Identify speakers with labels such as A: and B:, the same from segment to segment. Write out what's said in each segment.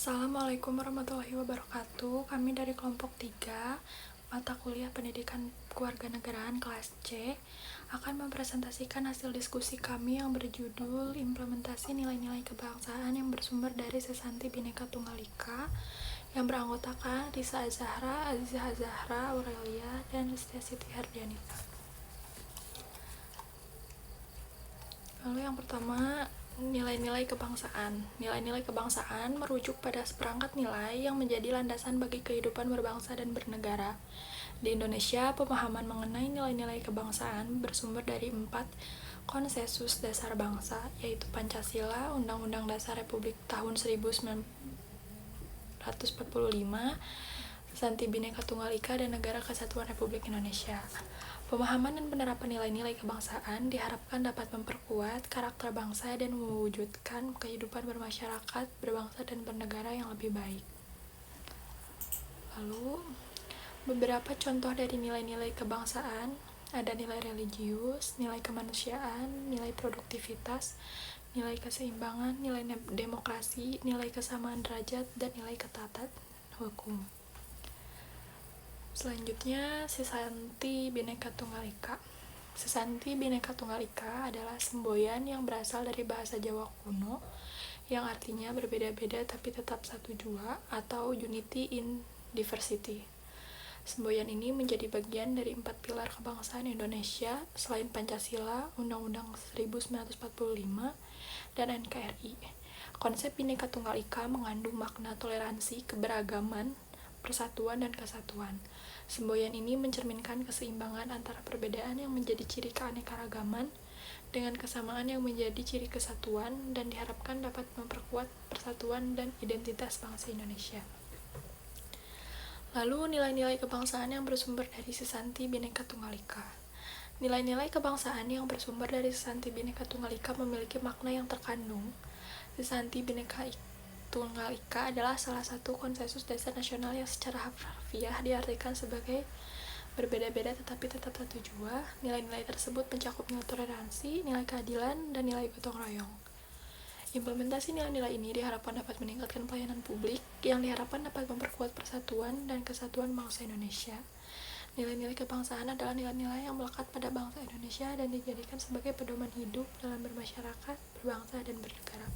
A: Assalamualaikum warahmatullahi wabarakatuh. Kami dari kelompok 3 mata kuliah Pendidikan Kewarganegaraan kelas C akan mempresentasikan hasil diskusi kami yang berjudul Implementasi Nilai-nilai Kebangsaan yang bersumber dari Sesanti Bhinneka Tunggal Ika yang beranggotakan Risa Azahra, Azizah Azahra, Aurelia, dan Listia Siti Hardianita. Lalu yang pertama, nilai-nilai kebangsaan. Nilai-nilai kebangsaan merujuk pada seperangkat nilai yang menjadi landasan bagi kehidupan berbangsa dan bernegara. Di Indonesia, pemahaman mengenai nilai-nilai kebangsaan bersumber dari 4 konsensus dasar bangsa, yaitu Pancasila, Undang-Undang Dasar Republik tahun 1945, Sesanti Bhinneka Tunggal Ika, dan Negara Kesatuan Republik Indonesia. Pemahaman dan penerapan nilai-nilai kebangsaan diharapkan dapat memperkuat karakter bangsa dan mewujudkan kehidupan bermasyarakat, berbangsa, dan bernegara yang lebih baik. Lalu, beberapa contoh dari nilai-nilai kebangsaan ada nilai religius, nilai kemanusiaan, nilai produktivitas, nilai keseimbangan, nilai demokrasi, nilai kesamaan derajat, dan nilai ketaatan hukum. Selanjutnya, Sesanti Bhinneka Tunggal Ika. Sesanti Bhinneka Tunggal Ika adalah semboyan yang berasal dari bahasa Jawa kuno yang artinya berbeda-beda tapi tetap satu jua atau unity in diversity. Semboyan ini menjadi bagian dari 4 pilar kebangsaan Indonesia selain Pancasila, Undang-Undang 1945, dan NKRI. Konsep Bhinneka Tunggal Ika mengandung makna toleransi, keberagaman, persatuan, dan kesatuan. Semboyan ini mencerminkan keseimbangan antara perbedaan yang menjadi ciri keanekaragaman dengan kesamaan yang menjadi ciri kesatuan dan diharapkan dapat memperkuat persatuan dan identitas bangsa Indonesia. Lalu, nilai-nilai kebangsaan yang bersumber dari Sesanti Bhinneka Tunggal Ika. Nilai-nilai kebangsaan yang bersumber dari Sesanti Bhinneka Tunggal Ika memiliki makna yang terkandung. Sesanti Bhinneka Tunggal Ika adalah salah satu konsensus dasar nasional yang secara harfiah diartikan sebagai berbeda-beda tetapi tetap satu jua. Nilai-nilai tersebut mencakup nilai toleransi, nilai keadilan, dan nilai gotong royong. Implementasi nilai-nilai ini diharapkan dapat meningkatkan pelayanan publik yang diharapkan dapat memperkuat persatuan dan kesatuan bangsa Indonesia. Nilai-nilai kebangsaan adalah nilai-nilai yang melekat pada bangsa Indonesia dan dijadikan sebagai pedoman hidup dalam bermasyarakat, berbangsa, dan bernegara.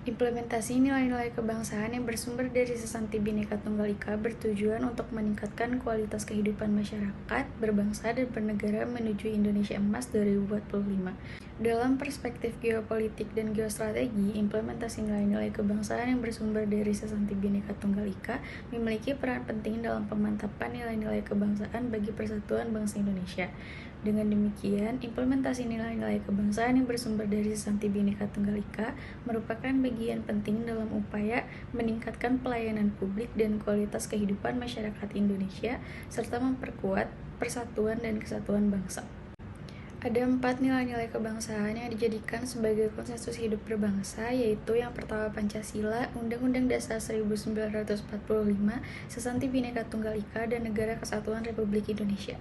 B: Implementasi nilai-nilai kebangsaan yang bersumber dari Sesanti Bhinneka Tunggal Ika bertujuan untuk meningkatkan kualitas kehidupan masyarakat, berbangsa, dan bernegara menuju Indonesia Emas 2045. Dalam perspektif geopolitik dan geostrategi, implementasi nilai-nilai kebangsaan yang bersumber dari Sesanti Bhinneka Tunggal Ika memiliki peran penting dalam pemantapan nilai-nilai kebangsaan bagi persatuan bangsa Indonesia. Dengan demikian, implementasi nilai-nilai kebangsaan yang bersumber dari Sesanti Bhinneka Tunggal Ika merupakan bagian penting dalam upaya meningkatkan pelayanan publik dan kualitas kehidupan masyarakat Indonesia, serta memperkuat persatuan dan kesatuan bangsa. Ada 4 nilai-nilai kebangsaan yang dijadikan sebagai konsensus hidup berbangsa, yaitu yang pertama Pancasila, Undang-Undang Dasar 1945, Sesanti Bhinneka Tunggal Ika, dan Negara Kesatuan Republik Indonesia.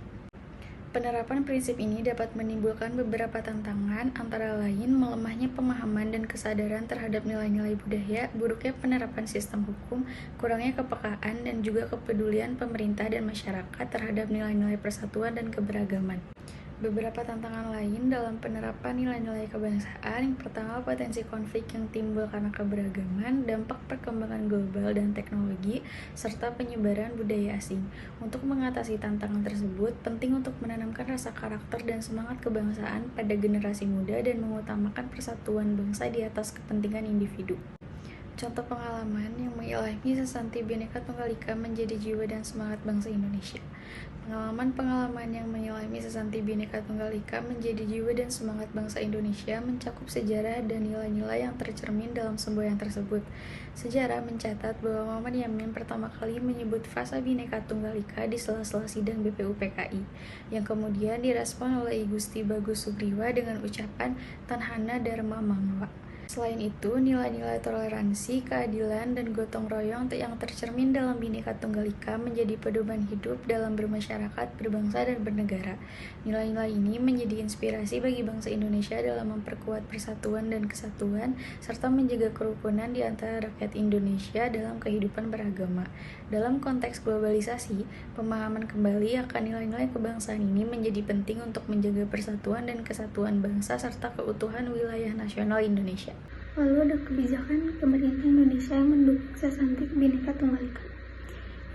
B: Penerapan prinsip ini dapat menimbulkan beberapa tantangan, antara lain melemahnya pemahaman dan kesadaran terhadap nilai-nilai budaya, buruknya penerapan sistem hukum, kurangnya kepekaan, dan juga kepedulian pemerintah dan masyarakat terhadap nilai-nilai persatuan dan keberagaman. Beberapa tantangan lain dalam penerapan nilai-nilai kebangsaan, yang pertama potensi konflik yang timbul karena keberagaman, dampak perkembangan global dan teknologi, serta penyebaran budaya asing. Untuk mengatasi tantangan tersebut, penting untuk menanamkan rasa karakter dan semangat kebangsaan pada generasi muda dan mengutamakan persatuan bangsa di atas kepentingan individu. Contoh pengalaman yang mengilhami Sesanti Bhinneka Tunggal Ika menjadi jiwa dan semangat bangsa Indonesia. Pengalaman yang mengilhami Sesanti Bhinneka Tunggal Ika menjadi jiwa dan semangat bangsa Indonesia mencakup sejarah dan nilai-nilai yang tercermin dalam semboyan tersebut. Sejarah mencatat bahwa Momen Yamin pertama kali menyebut frasa Bhinneka Tunggal Ika di sela-sela sidang BPUPKI, yang kemudian direspon oleh I Gusti Bagus Sugriwa dengan ucapan Tanhana Dharma Mangwa. Selain itu, nilai-nilai toleransi, keadilan, dan gotong royong yang tercermin dalam Bhinneka Tunggal Ika menjadi pedoman hidup dalam bermasyarakat, berbangsa, dan bernegara. Nilai-nilai ini menjadi inspirasi bagi bangsa Indonesia dalam memperkuat persatuan dan kesatuan, serta menjaga kerukunan di antara rakyat Indonesia dalam kehidupan beragama. Dalam konteks globalisasi, pemahaman kembali akan nilai-nilai kebangsaan ini menjadi penting untuk menjaga persatuan dan kesatuan bangsa serta keutuhan wilayah nasional Indonesia.
C: Lalu ada kebijakan pemerintah Indonesia yang mendukung sesanti Bhinneka Tunggal Ika.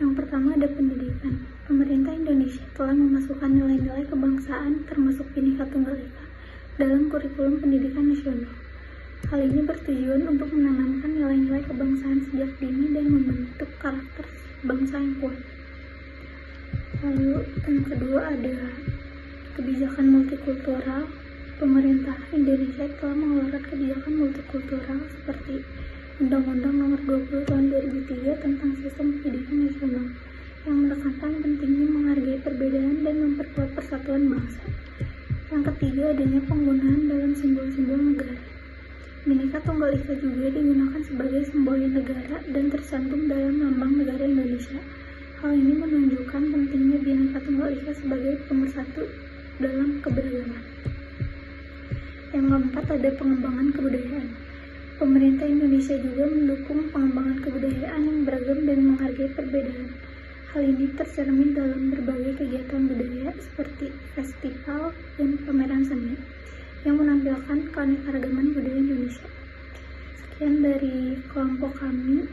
C: Yang pertama ada pendidikan. Pemerintah Indonesia telah memasukkan nilai-nilai kebangsaan termasuk Bhinneka Tunggal Ika dalam kurikulum pendidikan nasional. Hal ini bertujuan untuk menanamkan nilai-nilai kebangsaan sejak dini dan membentuk karakter bangsa yang kuat. Lalu yang kedua ada kebijakan multikultural. Pemerintah Indonesia telah mengeluarkan kebijakan multikultural seperti Undang-Undang Nomor 20 Tahun 2003 tentang Sistem Pendidikan Nasional yang menekankan pentingnya menghargai perbedaan dan memperkuat persatuan bangsa. Yang ketiga adanya penggunaan dalam simbol-simbol negara. Bhinneka Tunggal Ika juga digunakan sebagai semboyan negara dan tercantum dalam lambang negara Indonesia. Hal ini menunjukkan pentingnya Bhinneka Tunggal Ika sebagai pemersatu dalam keberagaman. Yang keempat ada pengembangan kebudayaan. Pemerintah Indonesia juga mendukung pengembangan kebudayaan yang beragam dan menghargai perbedaan. Hal ini tercermin dalam berbagai kegiatan budaya seperti festival dan pameran seni yang menampilkan keanekaragaman budaya Indonesia. Sekian dari kelompok kami.